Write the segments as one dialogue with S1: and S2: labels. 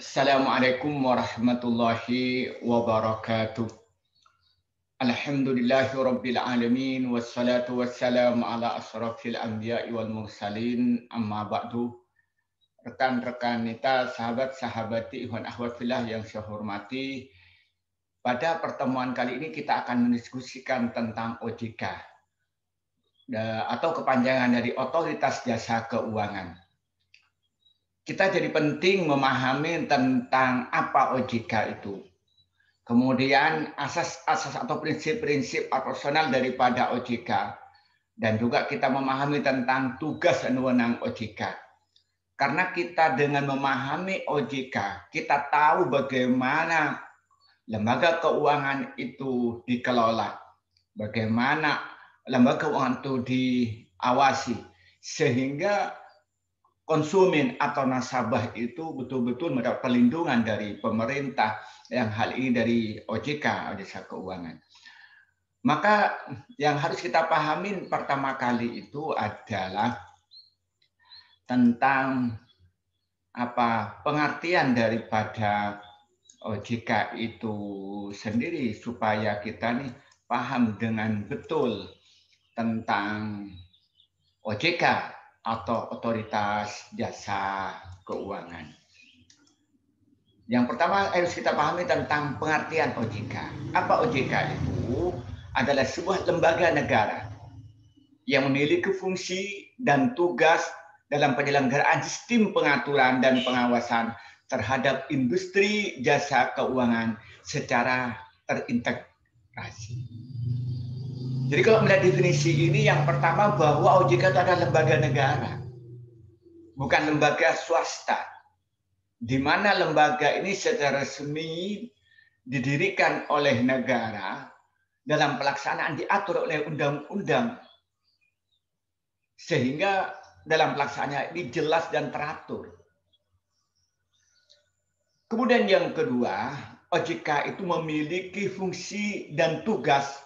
S1: Assalamualaikum warahmatullahi wabarakatuh. Alhamdulillahi rabbil alamin wassalatu wassalamu ala asrafil anbiya'i wal mursalin amma ba'du. Rekan-rekan nita, sahabat-sahabati, ikhwan akhwat fillah yang saya hormati. Pada pertemuan kali ini kita akan mendiskusikan tentang OJK atau kepanjangan dari Otoritas Jasa Keuangan. Kita jadi penting memahami tentang apa OJK itu. Kemudian asas-asas atau prinsip-prinsip operasional daripada OJK. Dan juga kita memahami tentang tugas dan wewenang OJK. Karena kita dengan memahami OJK, kita tahu bagaimana lembaga keuangan itu dikelola. Bagaimana lembaga keuangan itu diawasi. Sehingga konsumen atau nasabah itu betul-betul mendapat perlindungan dari pemerintah, yang hal ini dari OJK, Jasa Keuangan. Maka yang harus kita pahami pertama kali itu adalah tentang pengertian daripada OJK itu sendiri, supaya kita nih paham dengan betul tentang OJK atau Otoritas Jasa Keuangan. Yang pertama harus kita pahami tentang pengertian OJK. Apa OJK itu? Adalah sebuah lembaga negara yang memiliki fungsi dan tugas dalam penyelenggaraan sistem pengaturan dan pengawasan terhadap industri jasa keuangan secara terintegrasi. Jadi kalau melihat definisi ini, yang pertama bahwa OJK itu adalah lembaga negara, bukan lembaga swasta, di mana lembaga ini secara resmi didirikan oleh negara dalam pelaksanaan diatur oleh undang-undang, sehingga dalam pelaksanaan ini jelas dan teratur. Kemudian yang kedua, OJK itu memiliki fungsi dan tugas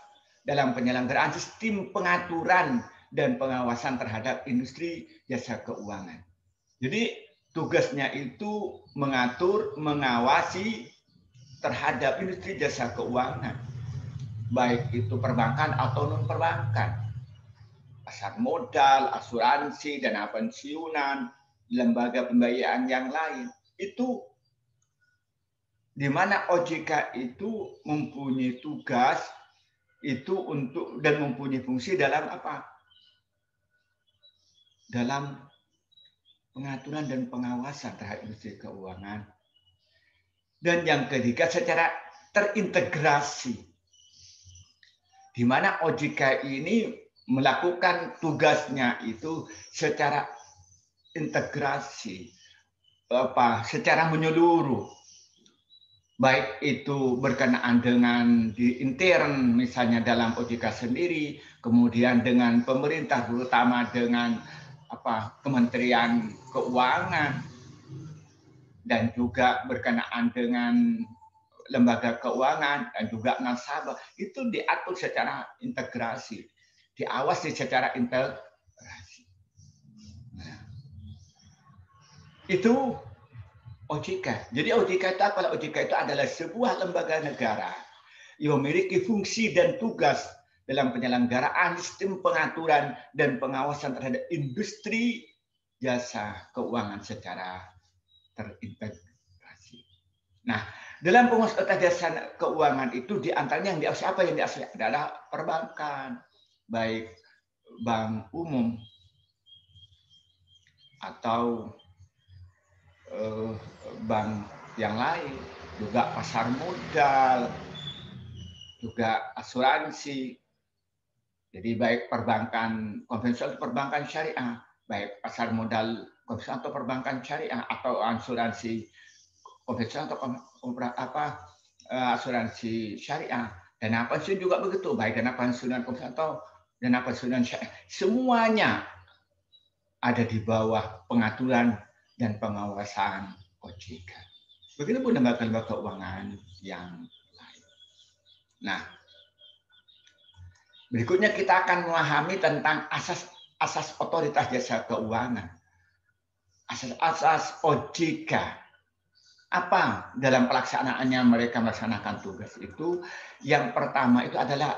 S1: dalam penyelenggaraan sistem pengaturan dan pengawasan terhadap industri jasa keuangan. Jadi tugasnya itu mengatur, mengawasi terhadap industri jasa keuangan, baik itu perbankan atau non perbankan, pasar modal, asuransi, dana pensiunan, lembaga pembiayaan yang lain. Itu di mana OJK itu mempunyai tugas itu untuk dan mempunyai fungsi dalam dalam pengaturan dan pengawasan terhadap industri keuangan. Dan yang ketiga, secara terintegrasi, di mana OJK ini melakukan tugasnya itu secara integrasi, secara menyeluruh, baik itu berkenaan dengan di intern, misalnya dalam OJK sendiri, kemudian dengan pemerintah, terutama dengan Kementerian Keuangan, dan juga berkenaan dengan lembaga keuangan dan juga nasabah, itu diatur secara integrasi, diawasi secara integrasi. Nah, itu OJK. Jadi OJK itu apa? OJK itu adalah sebuah lembaga negara yang memiliki fungsi dan tugas dalam penyelenggaraan sistem pengaturan dan pengawasan terhadap industri jasa keuangan secara terintegrasi. Nah, dalam pengusaha jasa keuangan itu diantaranya yang diawasi apa? Yang diawasi adalah perbankan, baik bank umum atau bank yang lain, juga pasar modal, juga asuransi. Jadi baik perbankan konvensional atau perbankan syariah, baik pasar modal konvensional atau perbankan syariah, atau asuransi konvensional atau asuransi syariah. Dana pensiun juga begitu, baik dana pensiunan konvensional atau dana pensiunan syariah. Semuanya ada di bawah pengaturan dan pengawasan OJK. Begitupun lembaga-lembaga keuangan yang lain. Nah, berikutnya kita akan memahami tentang asas otoritas jasa keuangan. Asas-asas OJK. Apa dalam pelaksanaannya mereka melaksanakan tugas itu? Yang pertama itu adalah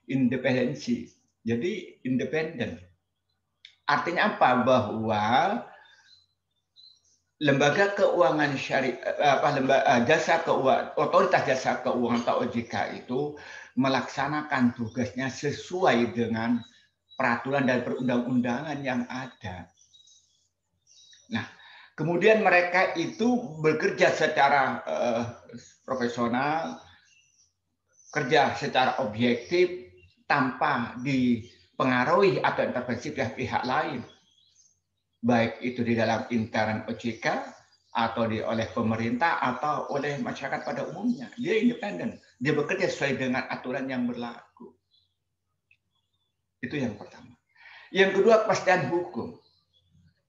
S1: independensi. Jadi independen. Artinya apa? Bahwa lembaga keuangan syariah, jasa keuangan, otoritas jasa keuangan atau OJK itu melaksanakan tugasnya sesuai dengan peraturan dan perundang-undangan yang ada. Nah, kemudian mereka itu bekerja secara profesional, kerja secara objektif tanpa dipengaruhi atau intervensi pihak-pihak lain, baik itu di dalam intern OJK atau oleh pemerintah atau oleh masyarakat pada umumnya. Dia independen, dia bekerja sesuai dengan aturan yang berlaku. Itu yang pertama. Yang kedua, kepastian hukum.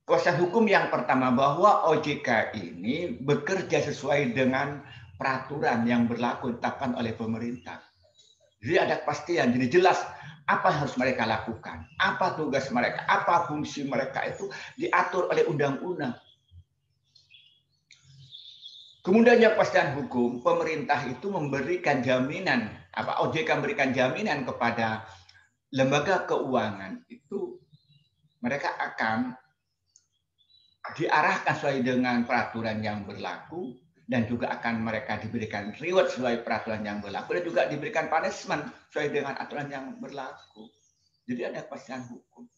S1: Kepastian hukum yang pertama bahwa OJK ini bekerja sesuai dengan peraturan yang berlaku ditetapkan oleh pemerintah. Jadi ada kepastian, jadi jelas apa yang harus mereka lakukan, apa tugas mereka, apa fungsi mereka itu diatur oleh undang-undang. Kemudian yang kepastian hukum, pemerintah itu memberikan jaminan, OJK memberikan jaminan kepada lembaga keuangan itu mereka akan diarahkan sesuai dengan peraturan yang berlaku dan juga akan mereka diberikan reward sesuai peraturan yang berlaku dan juga diberikan punishment sesuai dengan aturan yang berlaku. Jadi ada kepastian hukum.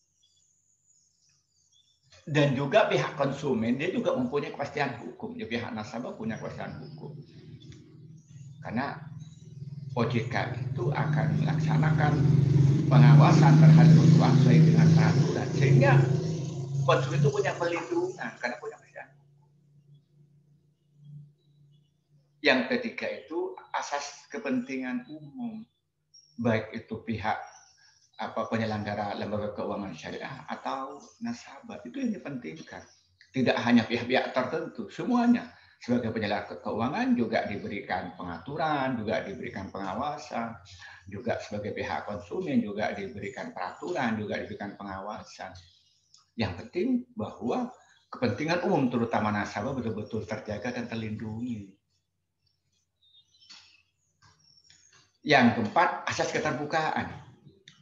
S1: Dan juga pihak konsumen dia juga mempunyai kepastian hukum. Ya, pihak nasabah punya kepastian hukum. Karena OJK itu akan melaksanakan pengawasan terhadap keuangan sesuai dengan peraturan sehingga konsumen itu punya perlindungan karena punya kepastian. Yang ketiga itu asas kepentingan umum, baik itu pihak penyelenggara lembaga keuangan syariah atau nasabah, itu yang dipentingkan. Tidak hanya pihak-pihak tertentu, semuanya. Sebagai penyelenggara keuangan juga diberikan pengaturan, juga diberikan pengawasan, juga sebagai pihak konsumen juga diberikan peraturan, juga diberikan pengawasan. Yang penting bahwa kepentingan umum terutama nasabah betul-betul terjaga dan terlindungi. Yang keempat, asas keterbukaan.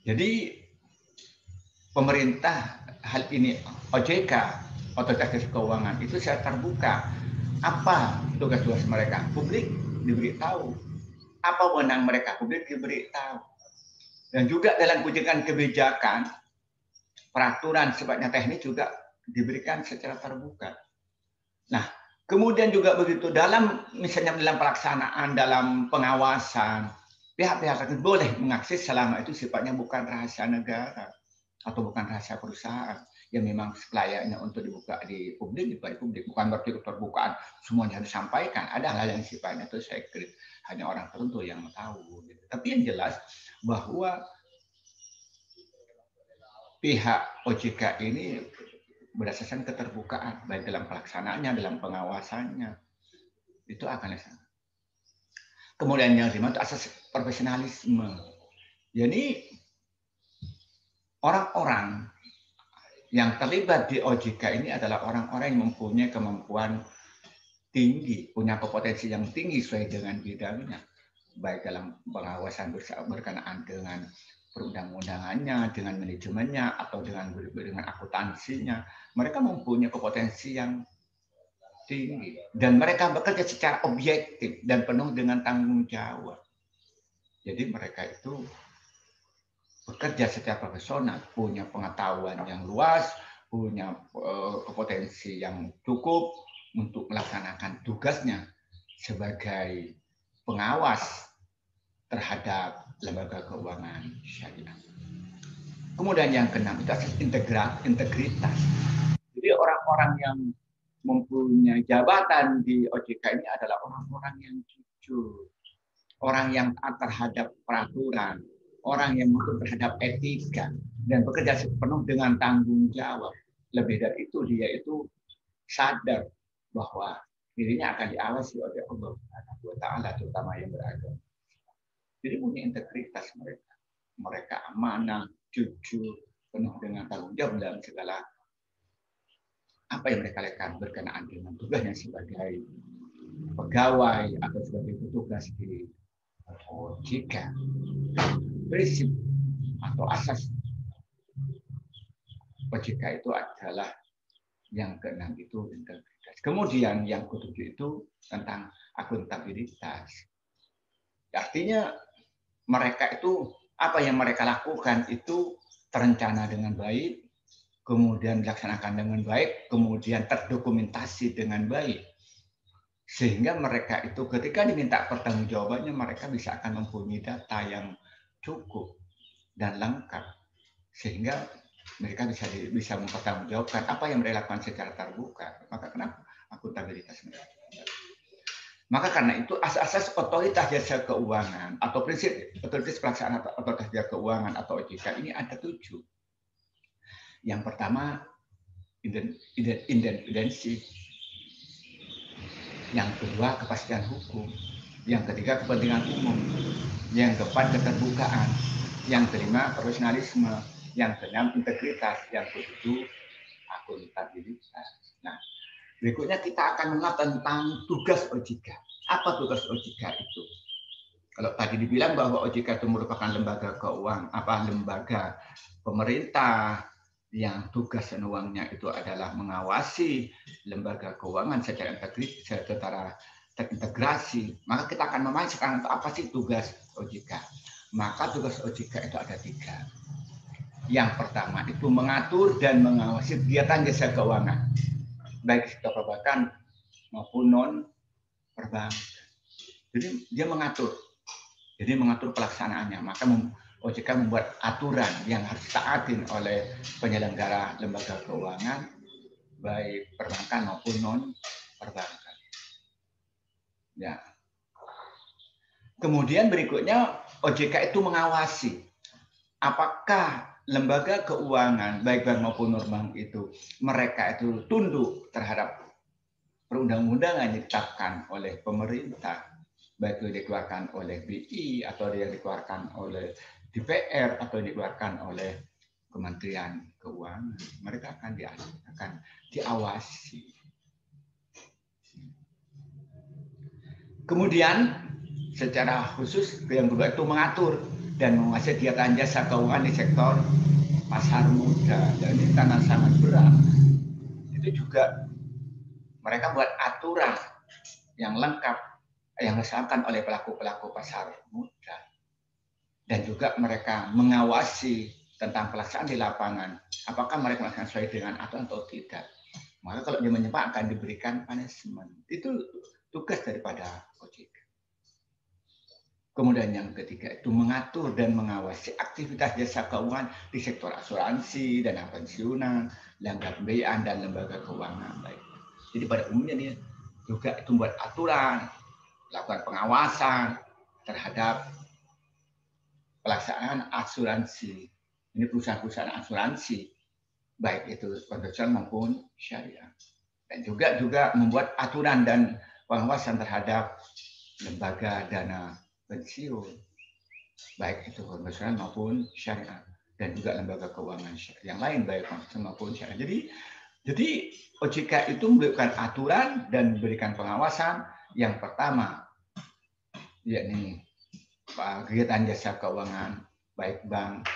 S1: Jadi pemerintah hal ini OJK, Otoritas Jasa Keuangan itu secara terbuka. Apa tugas-tugas mereka? Publik diberitahu. Apa wewenang mereka? Publik diberitahu. Dan juga dalam kebijakan, peraturan sifatnya teknis juga diberikan secara terbuka. Nah, kemudian juga begitu misalnya dalam pelaksanaan, dalam pengawasan, pihak-pihak tertentu boleh mengakses selama itu sifatnya bukan rahasia negara atau bukan rahasia perusahaan yang memang selayaknya untuk dibuka di publik, bukan berarti keterbukaan semuanya harus disampaikan. Ada hal-hal yang sifatnya itu secret, hanya orang tertentu yang tahu. Gitu. Tapi yang jelas bahwa pihak OJK ini berdasarkan keterbukaan, baik dalam pelaksanaannya, dalam pengawasannya, itu akan disana. Kemudian yang kelima itu asas profesionalisme. Jadi orang-orang yang terlibat di OJK ini adalah orang-orang yang mempunyai kemampuan tinggi, punya kompetensi yang tinggi sesuai dengan bidangnya, baik dalam pengawasan berkenaan dengan perundang-undangannya, dengan manajemennya, atau dengan akuntansinya. Mereka mempunyai kompetensi yang tinggi dan mereka bekerja secara objektif dan penuh dengan tanggung jawab. Jadi mereka itu bekerja secara profesional, punya pengetahuan yang luas, punya kompetensi yang cukup untuk melaksanakan tugasnya sebagai pengawas terhadap lembaga keuangan syariah. Kemudian yang keenam itu asas integritas. Jadi orang-orang yang mempunyai jabatan di OJK ini adalah orang-orang yang jujur, orang yang taat terhadap peraturan, orang yang taat terhadap etika, dan bekerja penuh dengan tanggung jawab. Lebih dari itu, dia itu sadar bahwa dirinya akan diawasi oleh Allah Subhanahu wa Ta'ala, terutama yang beragama. Jadi punya integritas mereka. Mereka amanah, jujur, penuh dengan tanggung jawab dalam segala apa yang mereka lakukan berkenaan dengan tugasnya sebagai pegawai atau sebagai petugas di OJK. Prinsip atau asas OJK itu adalah yang keenam itu integritas. Kemudian yang ketujuh itu tentang akuntabilitas. Artinya mereka itu apa yang mereka lakukan itu terencana dengan baik, kemudian dilaksanakan dengan baik, kemudian terdokumentasi dengan baik. Sehingga mereka itu ketika diminta pertanggungjawabannya mereka bisa akan mempunyai data yang cukup dan lengkap. Sehingga mereka bisa mempertanggungjawabkan apa yang mereka lakukan secara terbuka. Maka kenapa akuntabilitas mereka? Maka karena itu asas-asas otoritas jasa keuangan atau prinsip otoritas pelaksanaan otoritas jasa keuangan atau OJK ini ada 7. Yang pertama independensi, yang kedua kepastian hukum, yang ketiga kepentingan umum, yang keempat keterbukaan, yang kelima profesionalisme, yang keenam integritas, yang ketujuh akuntabilitas. Nah, berikutnya kita akan mengenal tentang tugas OJK. Apa tugas OJK itu? Kalau tadi dibilang bahwa OJK itu merupakan lembaga keuangan, lembaga pemerintah yang tugas dan uangnya itu adalah mengawasi lembaga keuangan secara terintegrasi. Maka kita akan memahami sekarang apa sih tugas OJK. Maka tugas OJK itu ada 3. Yang pertama itu mengatur dan mengawasi kegiatan jasa keuangan, baik sektor perbankan maupun non perbankan. Jadi dia mengatur. Jadi mengatur pelaksanaannya. Maka OJK membuat aturan yang harus ditaatin oleh penyelenggara lembaga keuangan, baik perbankan maupun non perbankan. Ya. Kemudian berikutnya OJK itu mengawasi apakah lembaga keuangan baik bank maupun non bank itu mereka itu tunduk terhadap perundang-undangan yang ditetapkan oleh pemerintah, baik itu dikeluarkan oleh BI atau yang dikeluarkan oleh DPR atau dikeluarkan oleh Kementerian Keuangan. Mereka akan diawasi. Kemudian secara khusus yang kedua itu mengatur dan menguasai kegiatan jasa keuangan di sektor pasar modal, dan ini tanah sangat berat. Itu juga mereka buat aturan yang lengkap yang dilaksanakan oleh pelaku-pelaku pasar modal, dan juga mereka mengawasi tentang pelaksanaan di lapangan, apakah mereka melaksanakan sesuai dengan aturan atau tidak. Maka kalau dia menyimpang akan diberikan punishment. Itu tugas daripada OJK. Kemudian yang ketiga itu mengatur dan mengawasi aktivitas jasa keuangan di sektor asuransi, dana pensiunan, lembaga pembiayaan, dan lembaga keuangan lain. Jadi pada umumnya dia juga itu membuat aturan, melakukan pengawasan terhadap pelaksanaan asuransi. Ini perusahaan-perusahaan asuransi, baik itu konvensional maupun syariah. Dan juga membuat aturan dan pengawasan terhadap lembaga dana pensiun, baik itu konvensional maupun syariah, dan juga lembaga keuangan yang lain baik konvensional maupun syariah. Jadi OJK itu memberikan aturan dan memberikan pengawasan. Yang pertama, yakni kegiatan jasa keuangan baik bank,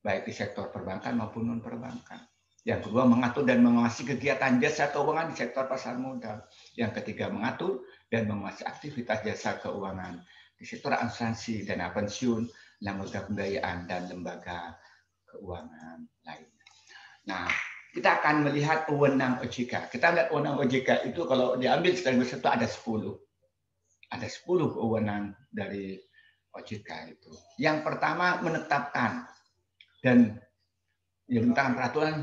S1: baik di sektor perbankan maupun non perbankan. Yang kedua, mengatur dan mengawasi kegiatan jasa keuangan di sektor pasar modal. Yang ketiga, mengatur dan mengawasi aktivitas jasa keuangan di sektor asuransi, dana pensiun, lembaga pembiayaan, dan lembaga keuangan lainnya. Nah, kita akan melihat wewenang OJK. Kita lihat wewenang OJK itu kalau diambil secara bersatu ada 10. Ada 10 wewenang dari OJK itu. Yang pertama, menetapkan dan menetapkan peraturan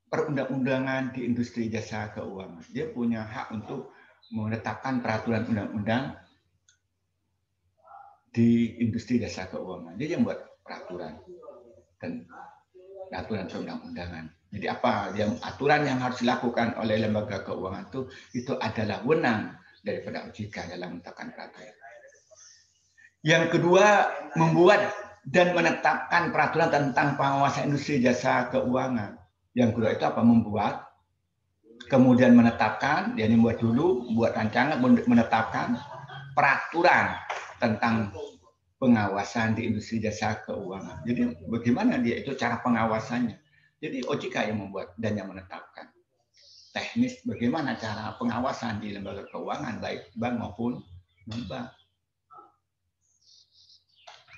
S1: perundang-undangan di industri jasa keuangan. Dia punya hak untuk menetapkan peraturan undang-undang di industri jasa keuangan. Dia yang buat peraturan dan aturan perundang-undangan. Jadi apa yang aturan yang harus dilakukan oleh lembaga keuangan itu adalah wewenang daripada OJK dalam menetapkan peraturan. Yang kedua, membuat dan menetapkan peraturan tentang pengawasan industri jasa keuangan. Yang kedua itu apa? Membuat kemudian menetapkan, jadi buat dulu, buat rancangan, menetapkan peraturan tentang pengawasan di industri jasa keuangan. Jadi bagaimana dia itu cara pengawasannya? Jadi OJK yang membuat dan yang menetapkan teknis bagaimana cara pengawasan di lembaga keuangan baik bank maupun non-bank.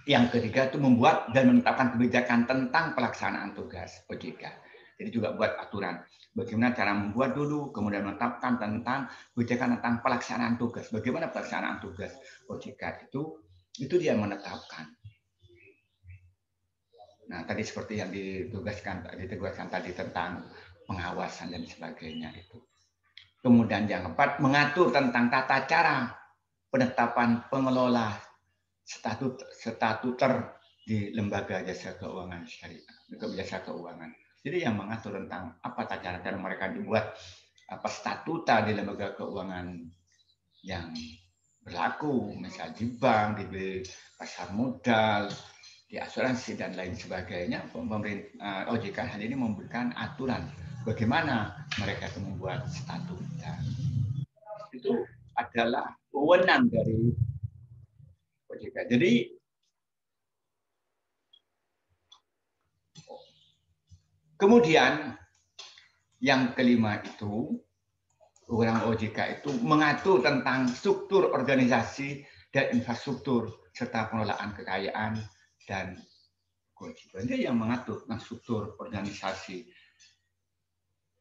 S1: Yang ketiga itu membuat dan menetapkan kebijakan tentang pelaksanaan tugas OJK. Jadi juga buat aturan bagaimana cara membuat dulu, kemudian menetapkan tentang kebijakan tentang pelaksanaan tugas. Bagaimana pelaksanaan tugas OJK itu dia menetapkan. Nah, tadi seperti yang ditegaskan tadi tentang pengawasan dan sebagainya itu. Kemudian yang keempat, mengatur tentang tata cara penetapan pengelola statuter di lembaga jasa keuangan syariah, jasa keuangan. Jadi yang mengatur tentang apa tata cara mereka dibuat apa statuta di lembaga keuangan yang berlaku, misalnya di bank, di pasar modal, di asuransi dan lain sebagainya. Pemerintah OJK hal ini memberikan aturan bagaimana mereka itu membuat statuta. Itu adalah wewenang dari OJK. Jadi kemudian yang kelima itu wewenang OJK itu mengatur tentang struktur organisasi dan infrastruktur serta pengelolaan kekayaan dan kewajiban. Dia yang mengatur tentang struktur organisasi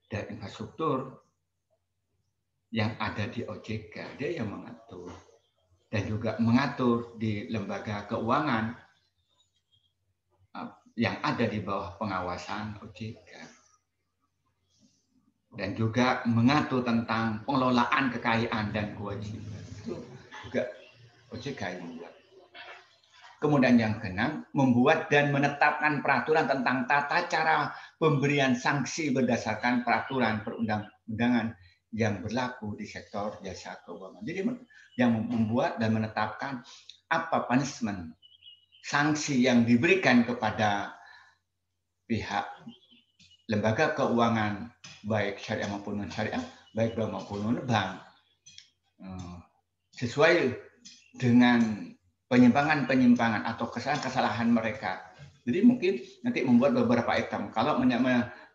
S1: dan infrastruktur yang ada di OJK. Dia yang mengatur dan juga mengatur di lembaga keuangan yang ada di bawah pengawasan OJK. Dan juga mengatur tentang pengelolaan kekayaan dan kewajiban. Itu juga OJK yang membuat. Kemudian yang keenam, membuat dan menetapkan peraturan tentang tata cara pemberian sanksi berdasarkan peraturan perundang-undangan yang berlaku di sektor jasa keuangan. Jadi yang membuat dan menetapkan apa punishment, sanksi yang diberikan kepada pihak lembaga keuangan baik syariah maupun non syariah, baik bank maupun non bank, sesuai dengan penyimpangan atau kesalahan mereka. Jadi mungkin nanti membuat beberapa item. Kalau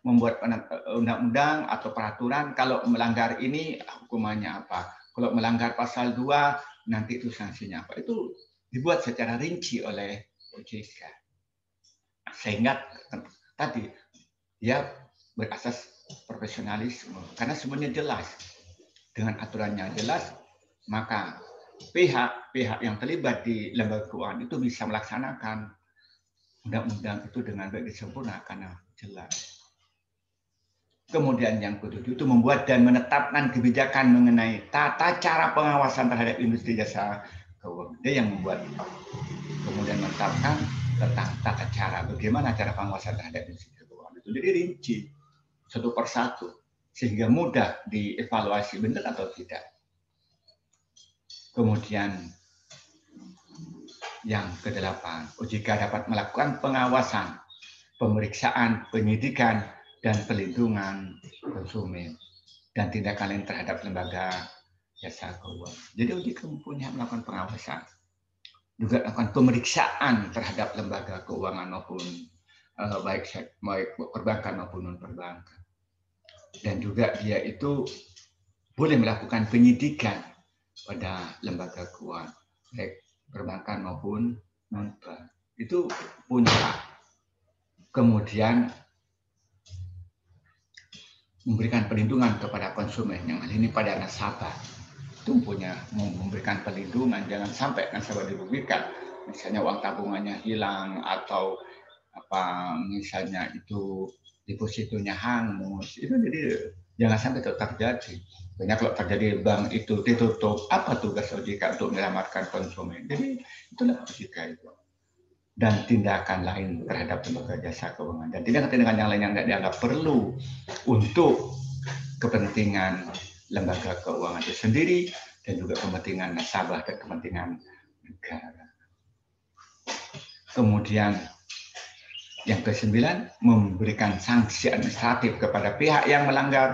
S1: membuat undang-undang atau peraturan, kalau melanggar ini hukumannya apa? Kalau melanggar pasal 2 nanti itu sanksinya apa? Itu dibuat secara rinci oleh OJK. Sehingga tadi dia berasas profesionalisme karena semuanya jelas. Dengan aturannya jelas, maka pihak-pihak yang terlibat di lembaga keuangan itu bisa melaksanakan undang-undang itu dengan baik sempurna karena jelas. Kemudian yang ketujuh itu membuat dan menetapkan kebijakan mengenai tata cara pengawasan terhadap industri jasa keuangan. Dia yang membuat, kemudian menetapkan tentang tata cara bagaimana cara pengawasan terhadap industri keuangan itu. Jadi rinci satu persatu sehingga mudah dievaluasi benar atau tidak. Kemudian yang ke-8, OJK dapat melakukan pengawasan, pemeriksaan, penyidikan, dan pelindungan konsumen dan tindakan lain terhadap lembaga jasa keuangan. Jadi OJK mempunyai melakukan pengawasan, juga melakukan pemeriksaan terhadap lembaga keuangan maupun baik perbankan maupun non perbankan. Dan juga dia itu boleh melakukan penyidikan pada lembaga keuangan, baik perbankan maupun non-bank. Itu punya. Kemudian memberikan perlindungan kepada konsumen, yang ini pada nasabah. Itu punya memberikan perlindungan, jangan sampai nasabah dirugikan. Misalnya uang tabungannya hilang atau apa misalnya itu depositonya hangus. Itu jadi jangan sampai itu terjadi. Banyak kalau terjadi bank itu ditutup, apa tugas OJK untuk menyelamatkan konsumen? Jadi itulah OJK itu. Dan tindakan lain terhadap lembaga jasa keuangan. Dan tindakan yang lain yang tidak dianggap perlu untuk kepentingan lembaga keuangan itu sendiri dan juga kepentingan nasabah dan kepentingan negara. Kemudian yang ke-9, memberikan sanksi administratif kepada pihak yang melanggar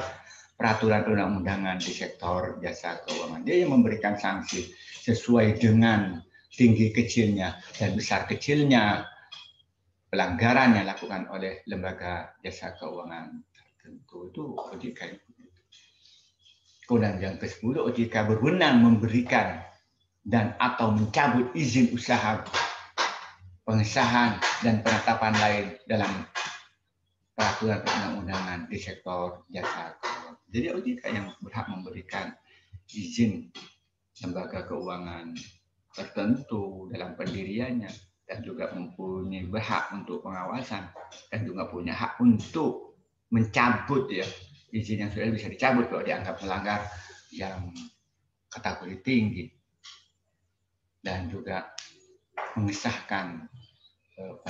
S1: peraturan undang-undangan di sektor jasa keuangan. Dia yang memberikan sanksi sesuai dengan tinggi kecilnya dan besar kecilnya pelanggaran yang dilakukan oleh lembaga jasa keuangan tertentu. Itu OJK. Kemudian yang ke-10, OJK berwenang memberikan dan atau mencabut izin usaha, pengesahan dan penetapan lain dalam peraturan perundang-undangan di sektor jasa keuangan. Jadi OJK yang berhak memberikan izin lembaga keuangan tertentu dalam pendiriannya dan juga mempunyai hak untuk pengawasan dan juga punya hak untuk mencabut ya izin yang sudah bisa dicabut kalau dianggap melanggar yang kategori tinggi dan juga mengesahkan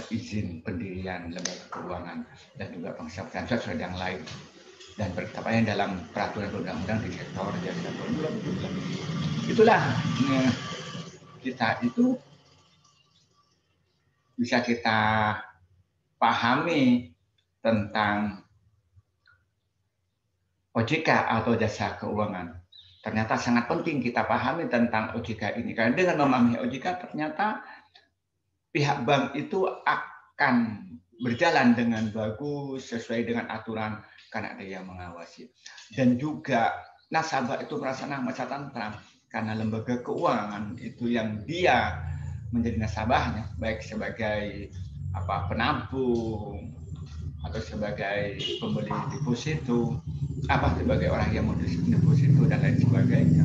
S1: izin pendirian lembaga keuangan dan juga pengesahan sesuai yang lain dan penetapannya dalam peraturan undang-undang di sektor jasa keuangan. Itulah kita itu bisa kita pahami tentang OJK atau jasa keuangan. Ternyata sangat penting kita pahami tentang OJK ini karena dengan memahami OJK ternyata pihak bank itu akan berjalan dengan bagus sesuai dengan aturan karena ada yang mengawasi. Dan juga nasabah itu merasa tentram karena lembaga keuangan itu yang dia menjadi nasabahnya, baik sebagai penampung atau sebagai pembeli deposito, sebagai orang yang mau deposito dan lain sebagainya.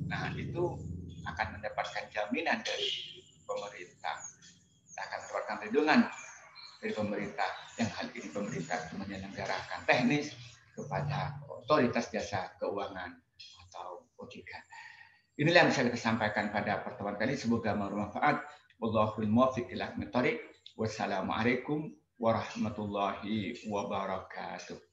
S1: Nah, itu akan mendapatkan jaminan dari pemerintah, akan mendapatkan perlindungan dari pemerintah, yang hal ini pemerintah menyelenggarakan teknis kepada otoritas jasa keuangan atau OJK. Inilah yang bisa kita sampaikan pada pertemuan kali. Semoga bermanfaat. Wallahul muwaffiq ila aqwamit thoriq. Wassalamualaikum warahmatullahi wabarakatuh.